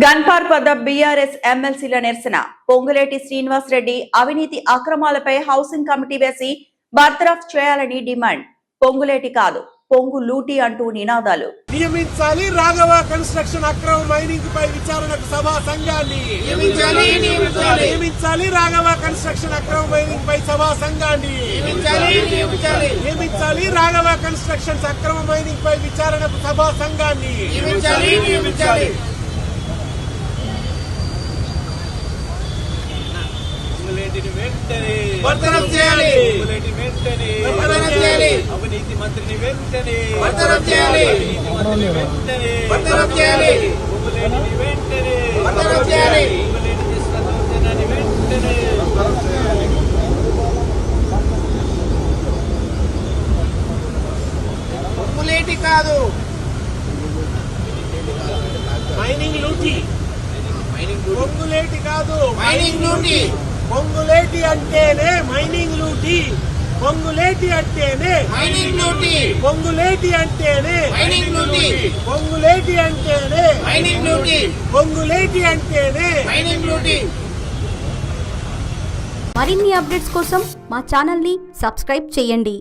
Gun park వద్ద BRS ఎమ్మెల్సీల నిరసన. పొంగులేటి శ్రీనివాస్ రెడ్డి అవినీతి అక్రమాలపై హౌసింగ్ కమిటీ వేసి బర్తరఫ్ చేయాలని డిమాండ్. పొంగులేటి కాదు, పొంగు లూటీ అంటూ నినాదాలు. నియమించాలి రాఘవ కన్స్ట్రక్షన్ అక్రమ మైనింగ్ పై విచారణకు సభా సంఘాన్ని. నియమించాలి రాఘవ కన్స్ట్రక్షన్ అక్రమ మైనింగ్ పై సభా సంఘాన్ని. నియమించాలి రాఘవ కన్స్ట్రక్షన్స్ అక్రమ మైనింగ్ పై విచారణకు సభా సంఘాన్ని. బర్తరఫ్ చేయాలి. అవినీతి మంత్రిని వెంటనే బర్తరఫ్ చేయాలి. బర్తరఫ్ చేయాలి. బర్తరఫ్ చేయాలి. పొంగులేటి కాదు, మైనింగ్ లూటీ. పొంగులేటి కాదు, మైనింగ్ లూటీ. పొంగులేటి అంటేనే మైనింగ్ లూటీ. పొంగులేటి అంటేనే మైనింగ్ లూటీ. పొంగులేటి అంటేనే మైనింగ్ లూటీ. పొంగులేటి అంటేనే మైనింగ్ లూటీ. పొంగులేటి అంటేనే మైనింగ్ లూటీ. మరిన్ని అప్డేట్స్ కోసం మా ఛానల్ని సబ్స్క్రైబ్ చేయండి.